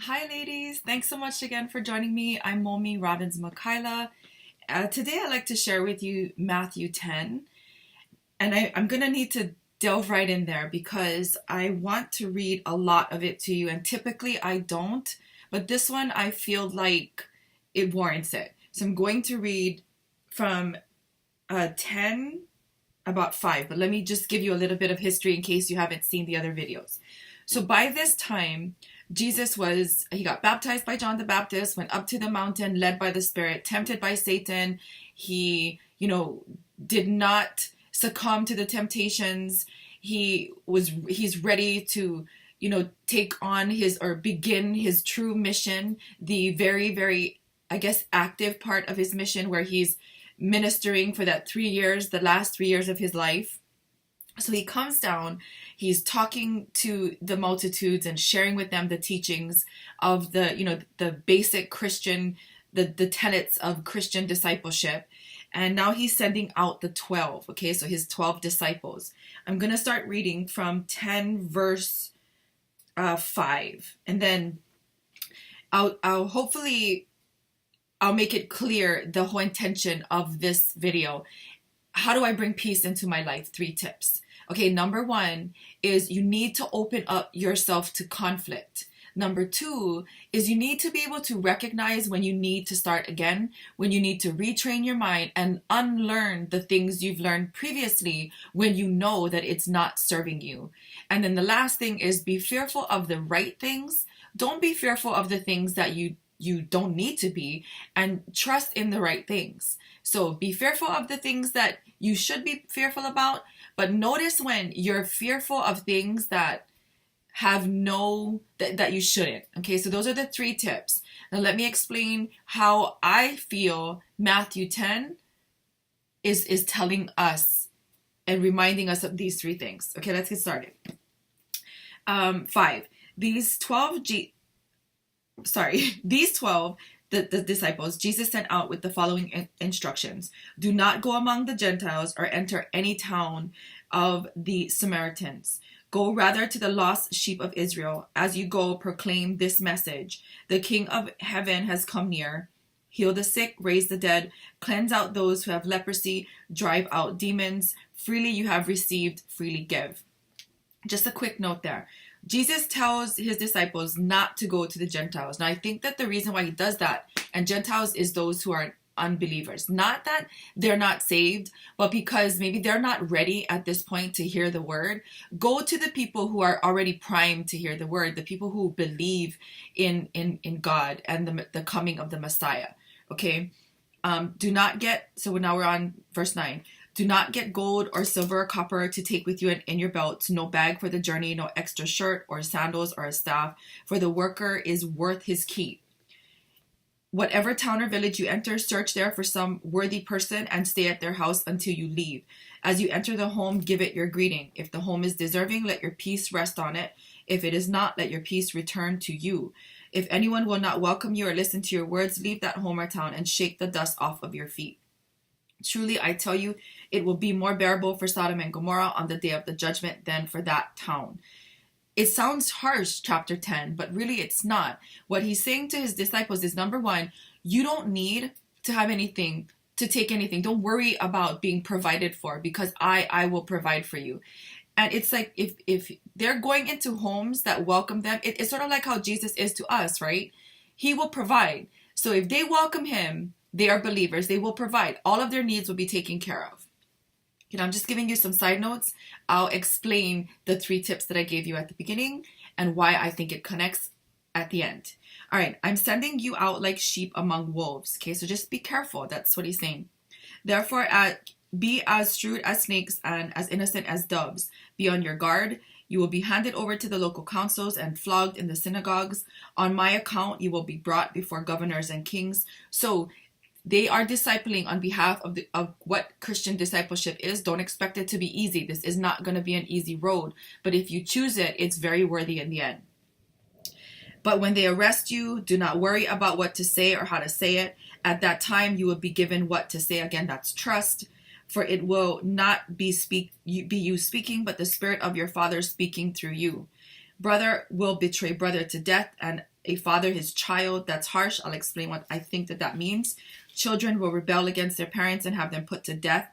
Hi, ladies. Thanks so much again for joining me. I'm Momi Robins-makaila. Today, I'd like to share with you Matthew 10. And I'm going to need to delve right in there because I want to read a lot of it to you. And typically, I don't. But this one, I feel like it warrants it. So I'm going to read from 10, about 5. But let me just give you a little bit of history in case you haven't seen the other videos. So by this time, he got baptized by John the Baptist, went up to the mountain, led by the Spirit, tempted by Satan. He, did not succumb to the temptations. He's ready to, take on begin his true mission, the very, very, I guess, active part of his mission where he's ministering for that 3 years, the last 3 years of his life. So he comes down, he's talking to the multitudes and sharing with them the teachings of the basic Christian, the tenets of Christian discipleship. And now he's sending out the 12, okay? So his 12 disciples. I'm going to start reading from 10 verse 5. And then I'll make it clear the whole intention of this video. How do I bring peace into my life? 3 tips. Okay, number 1 is you need to open up yourself to conflict. Number 2 is you need to be able to recognize when you need to start again, when you need to retrain your mind and unlearn the things you've learned previously when you know that it's not serving you. And then the last thing is be fearful of the right things. Don't be fearful of the things that you don't need to be, and trust in the right things. So be fearful of the things that you should be fearful about, but notice when you're fearful of things that have that you shouldn't. Okay, so those are the 3 tips. Now let me explain how I feel Matthew 10 is telling us and reminding us of these 3 things. Okay, let's get started. 5. These 12 the disciples Jesus sent out with the following instructions. Do not go among the Gentiles or enter any town of the Samaritans. Go rather to the lost sheep of Israel. As you go, proclaim this message. The King of heaven has come near. Heal the sick, raise the dead, cleanse out those who have leprosy, drive out demons. Freely you have received, freely give. Just a quick note there. Jesus tells his disciples not to go to the Gentiles. Now, I think that the reason why he does that, and Gentiles is those who are unbelievers. Not that they're not saved, but because maybe they're not ready at this point to hear the word. Go to the people who are already primed to hear the word, the people who believe in God and the coming of the Messiah. Okay? So now we're on verse 9. Do not get gold or silver or copper to take with you in your belts, no bag for the journey, no extra shirt or sandals or a staff, for the worker is worth his keep. Whatever town or village you enter, search there for some worthy person and stay at their house until you leave. As you enter the home, give it your greeting. If the home is deserving, let your peace rest on it. If it is not, let your peace return to you. If anyone will not welcome you or listen to your words, leave that home or town and shake the dust off of your feet. Truly, I tell you, it will be more bearable for Sodom and Gomorrah on the day of the judgment than for that town. It sounds harsh, chapter 10, but really it's not. What he's saying to his disciples is, number 1, you don't need to have anything, to take anything. Don't worry about being provided for because I will provide for you. And it's like if they're going into homes that welcome them, it's sort of like how Jesus is to us, right? He will provide. So if they welcome him, they are believers. They will provide. All of their needs will be taken care of. I'm just giving you some side notes. I'll explain the 3 tips that I gave you at the beginning and why I think it connects at the end. All right, I'm sending you out like sheep among wolves. Okay, so just be careful. That's what he's saying. Therefore, be as shrewd as snakes and as innocent as doves. Be on your guard. You will be handed over to the local councils and flogged in the synagogues. On my account, you will be brought before governors and kings. So they are discipling on behalf of what Christian discipleship is. Don't expect it to be easy. This is not going to be an easy road. But if you choose it, it's very worthy in the end. But when they arrest you, do not worry about what to say or how to say it. At that time, you will be given what to say. Again, that's trust. For it will not be you speaking, but the Spirit of your Father speaking through you. Brother will betray brother to death, and a father his child. That's harsh. I'll explain what I think that means. Children will rebel against their parents and have them put to death.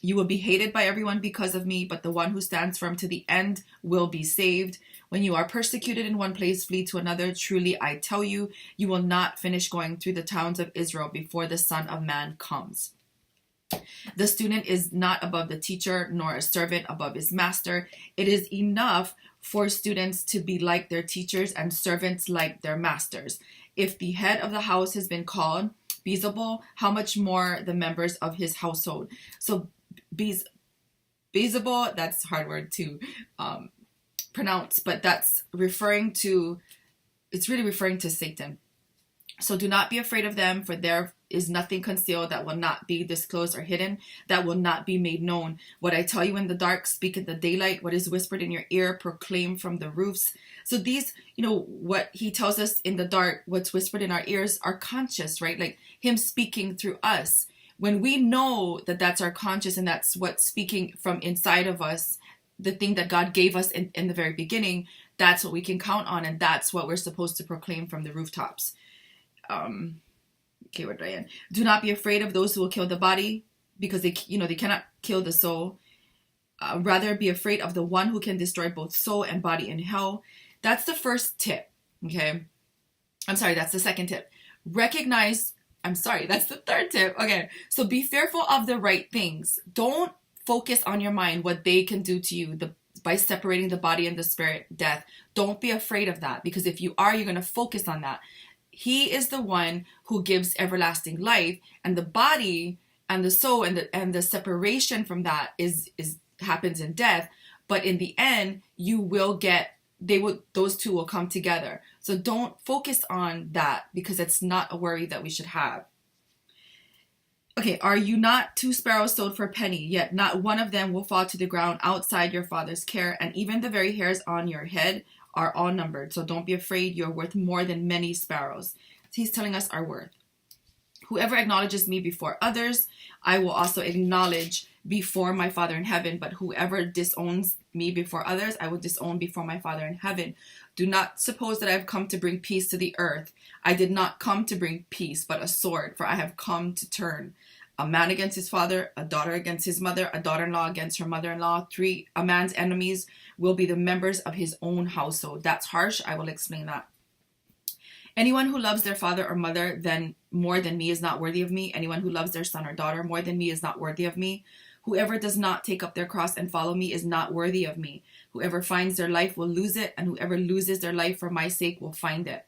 You will be hated by everyone because of me, but the one who stands firm to the end will be saved. When you are persecuted in one place, flee to another. Truly, I tell you, you will not finish going through the towns of Israel before the Son of Man comes. The student is not above the teacher, nor a servant above his master. It is enough for students to be like their teachers and servants like their masters. If the head of the house has been called Beelzebul, how much more the members of his household? So Beelzebul, that's a hard word to pronounce, but that's it's really referring to Satan. So do not be afraid of them, for there is nothing concealed that will not be disclosed or hidden, that will not be made known. What I tell you in the dark, speak in the daylight. What is whispered in your ear, proclaim from the roofs. So these, what he tells us in the dark, what's whispered in our ears, are conscious, right? Like him speaking through us. When we know that that's our conscious and that's what's speaking from inside of us, the thing that God gave us in the very beginning, that's what we can count on, and that's what we're supposed to proclaim from the rooftops. Okay, we're Diane. Do not be afraid of those who will kill the body, because they cannot kill the soul. Rather be afraid of the one who can destroy both soul and body in hell. That's the first tip. Okay. I'm sorry, that's the second tip. That's the third tip. Okay. So be fearful of the right things. Don't focus on your mind what they can do to you by separating the body and the spirit, death. Don't be afraid of that, because if you are, you're going to focus on that. He is the one who gives everlasting life, and the body and the soul and the separation from that happens in death. But in the end, those two will come together. So don't focus on that, because it's not a worry that we should have. Okay, are you not 2 sparrows sold for a penny? Yet not one of them will fall to the ground outside your Father's care, and even the very hairs on your head are all numbered. So don't be afraid. You're worth more than many sparrows. He's telling us our worth. Whoever acknowledges me before others, I will also acknowledge before my Father in heaven. But whoever disowns me before others, I will disown before my Father in heaven. Do not suppose that I have come to bring peace to the earth. I did not come to bring peace, but a sword. For I have come to turn a man against his father, a daughter against his mother, a daughter-in-law against her mother-in-law. A man's enemies will be the members of his own household. That's harsh. I will explain that. Anyone who loves their father or mother more than me is not worthy of me. Anyone who loves their son or daughter more than me is not worthy of me. Whoever does not take up their cross and follow me is not worthy of me. Whoever finds their life will lose it, and whoever loses their life for my sake will find it.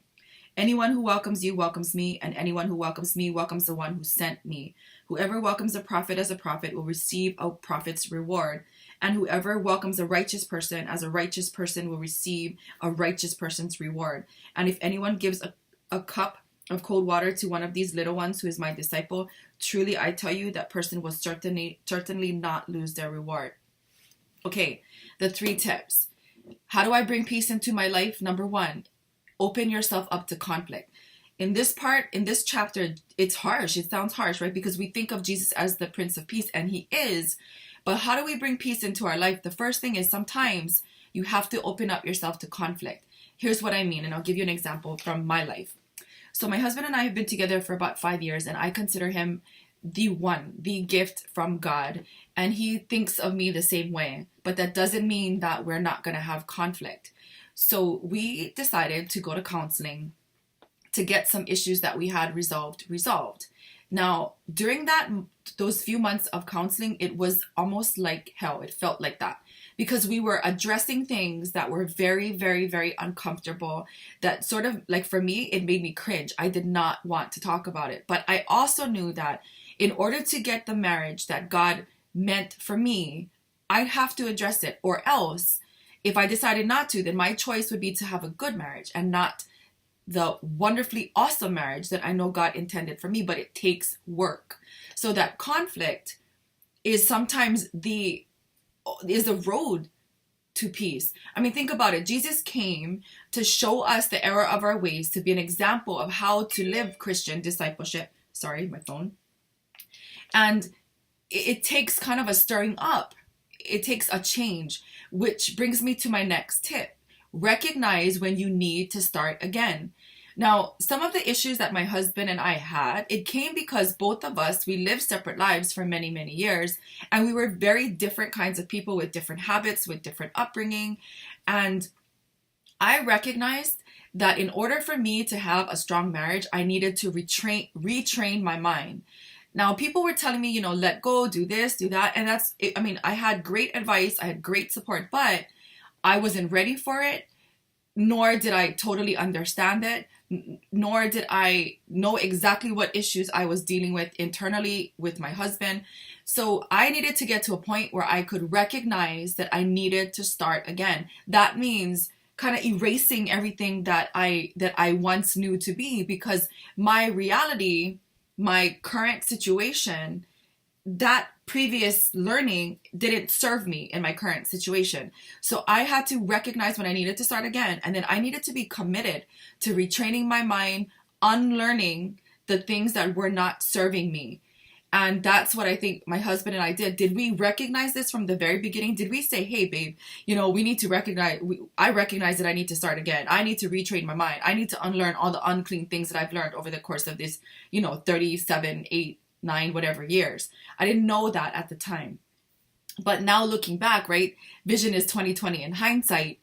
Anyone who welcomes you welcomes me, and anyone who welcomes me welcomes the one who sent me. Whoever welcomes a prophet as a prophet will receive a prophet's reward, and whoever welcomes a righteous person as a righteous person will receive a righteous person's reward. And if anyone gives a cup of cold water to one of these little ones who is my disciple, truly I tell you, that person will certainly not lose their reward. Okay, the 3 tips. How do I bring peace into my life? Number 1, open yourself up to conflict. In this chapter, it's harsh. It sounds harsh, right? Because we think of Jesus as the Prince of Peace, and he is. But how do we bring peace into our life? The first thing is sometimes you have to open up yourself to conflict. Here's what I mean, and I'll give you an example from my life. So my husband and I have been together for about 5 years, and I consider him the gift from God. And he thinks of me the same way. But that doesn't mean that we're not going to have conflict. So we decided to go to counseling to get some issues that we had resolved. Now, during those few months of counseling, it was almost like hell. It felt like that, because we were addressing things that were very, very, very uncomfortable. That sort of, like, for me, it made me cringe. I did not want to talk about it. But I also knew that in order to get the marriage that God meant for me, I'd have to address it. Or else, if I decided not to, then my choice would be to have a good marriage and not the wonderfully awesome marriage that I know God intended for me. But it takes work. So that conflict is sometimes the road to peace. I mean, think about it. Jesus came to show us the error of our ways, to be an example of how to live Christian discipleship. Sorry, my phone. And it takes kind of a stirring up. It takes a change, which brings me to my next tip. recognize when you need to start again. Now, some of the issues that my husband and I had, it came because both of us, we lived separate lives for many, many years, and we were very different kinds of people with different habits, with different upbringing. And I recognized that in order for me to have a strong marriage, I needed to retrain my mind. Now, people were telling me, let go, do this, do that. And I had great advice, I had great support, but I wasn't ready for it, nor did I totally understand it, nor did I know exactly what issues I was dealing with internally with my husband. So I needed to get to a point where I could recognize that I needed to start again. That means kind of erasing everything that I once knew to be, because my reality, my current situation, that previous learning didn't serve me in my current situation. So I had to recognize when I needed to start again, and then I needed to be committed to retraining my mind, unlearning the things that were not serving me. And that's what I think my husband and I did. Did we recognize this from the very beginning? Did we say, hey, babe, we need to recognize, I recognize that I need to start again. I need to retrain my mind. I need to unlearn all the unclean things that I've learned over the course of this, 37, 8, 9, whatever years. I didn't know that at the time. But now looking back, right, vision is 2020. In hindsight,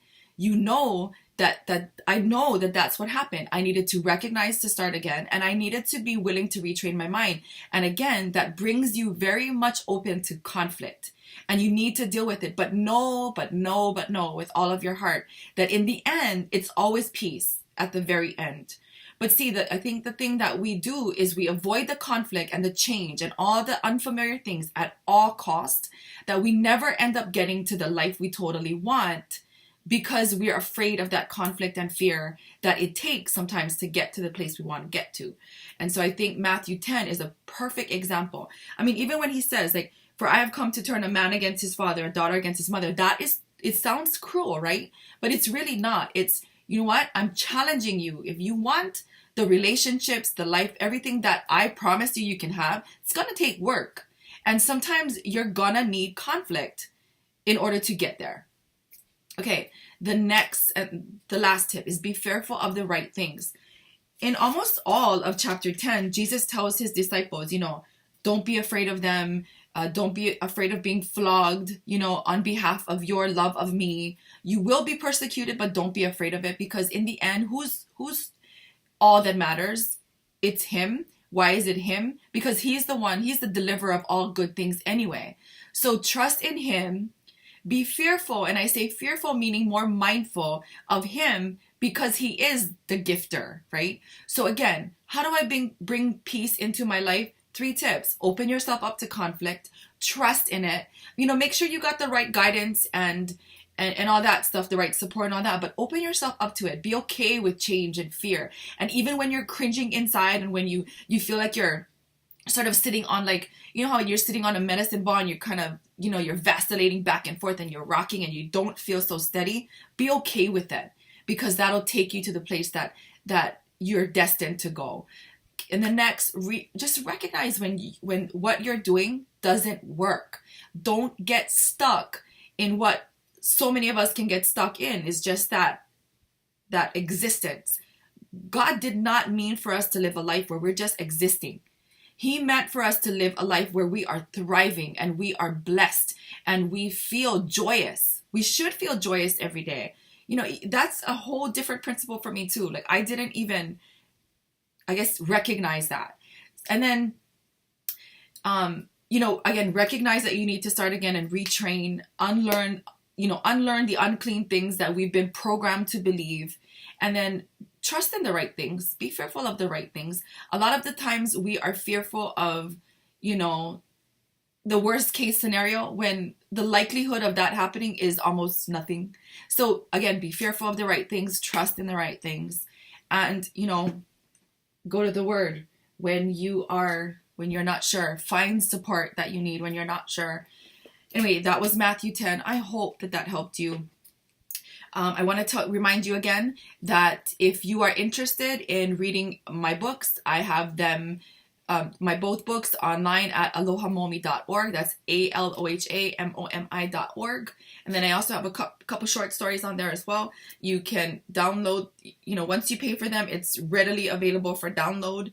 that I know that that's what happened. I needed to recognize to start again, and I needed to be willing to retrain my mind. And again, that brings you very much open to conflict, and you need to deal with it. But know with all of your heart that in the end, it's always peace at the very end. But see, I think the thing that we do is we avoid the conflict and the change and all the unfamiliar things at all cost, that we never end up getting to the life we totally want, because we're afraid of that conflict and fear that it takes sometimes to get to the place we want to get to. And so I think Matthew 10 is a perfect example. I mean, even when he says, for I have come to turn a man against his father, a daughter against his mother, it sounds cruel, right? But it's really not. It's, you know what? I'm challenging you. If you want the relationships, the life, everything that I promised you can have, it's going to take work. And sometimes you're going to need conflict in order to get there. Okay, the last tip is be fearful of the right things. In almost all of chapter 10, Jesus tells his disciples, don't be afraid of them. Don't be afraid of being flogged, on behalf of your love of me. You will be persecuted, but don't be afraid of it, because in the end, who's all that matters? It's him. Why is it him? Because he's the deliverer of all good things anyway. So trust in him. Be fearful, and I say fearful meaning more mindful of him, because he is the gifter, right? So again, how do I bring peace into my life? 3 tips. Open yourself up to conflict. Trust in it. Make sure you got the right guidance and all that stuff, the right support and all that, but open yourself up to it. Be okay with change and fear. And even when you're cringing inside, and when you feel like you're sort of sitting on, how you're sitting on a medicine ball and you're kind of, you're vacillating back and forth and you're rocking and you don't feel so steady, be okay with it, because that'll take you to the place that you're destined to go. And the next, just recognize when what you're doing doesn't work. Don't get stuck in what so many of us can get stuck in, is just that existence. God did not mean for us to live a life where we're just existing. He meant for us to live a life where we are thriving and we are blessed and we feel joyous. We should feel joyous every day. That's a whole different principle for me too. I didn't even, recognize that. And then, again, recognize that you need to start again and retrain, unlearn the unclean things that we've been programmed to believe, and then trust in the right things. Be fearful of the right things. A lot of the times we are fearful of, the worst case scenario, when the likelihood of that happening is almost nothing. So again, be fearful of the right things, trust in the right things, and, go to the word when you're not sure. Find support that you need when you're not sure. Anyway, that was Matthew 10. I hope that helped you. I want to remind you again that if you are interested in reading my books, I have them my both books online at alohamomi.org. That's alohamomi.org. And then I also have a couple short stories on there as well. You can download, once you pay for them, it's readily available for download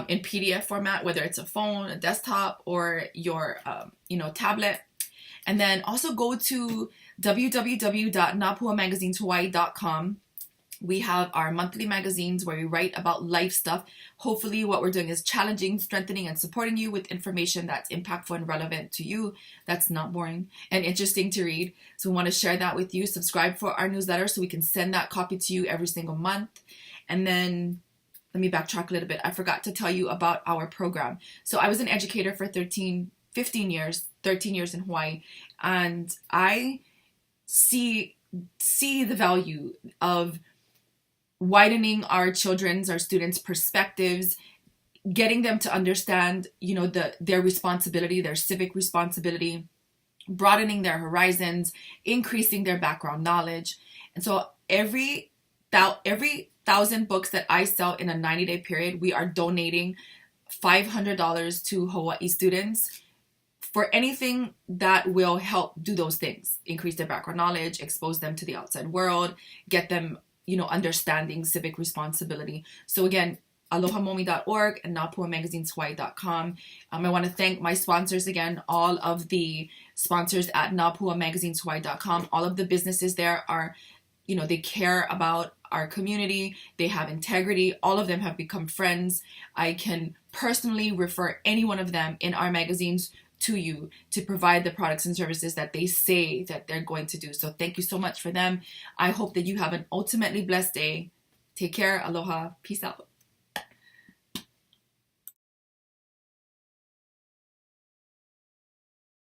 in PDF format, whether it's a phone, a desktop, or your, tablet. And then also go to www.napuamagazineshawaii.com. We have our monthly magazines where we write about life stuff. Hopefully what we're doing is challenging, strengthening, and supporting you with information that's impactful and relevant to you, that's not boring and interesting to read. So we want to share that with you. Subscribe for our newsletter so we can send that copy to you every single month. And then let me backtrack a little bit. I forgot to tell you about our program. So I was an educator for 13 years in Hawaii, and I see the value of widening our students' perspectives, getting them to understand, their responsibility, their civic responsibility, broadening their horizons, increasing their background knowledge. And so every 1,000 books that I sell in a 90-day period, we are donating $500 to Hawaii students for anything that will help do those things: increase their background knowledge, expose them to the outside world, get them understanding civic responsibility. So again, alohamomi.org and napuamagazineshawaii.com. I want to thank my sponsors again, all of the sponsors at napuamagazineshawaii.com. All of the businesses there are, they care about our community. They have integrity. All of them have become friends. I can personally refer any one of them in our magazines to you to provide the products and services that they say that they're going to do. So thank you so much for them. I hope that you have an ultimately blessed day. Take care. Aloha. Peace out.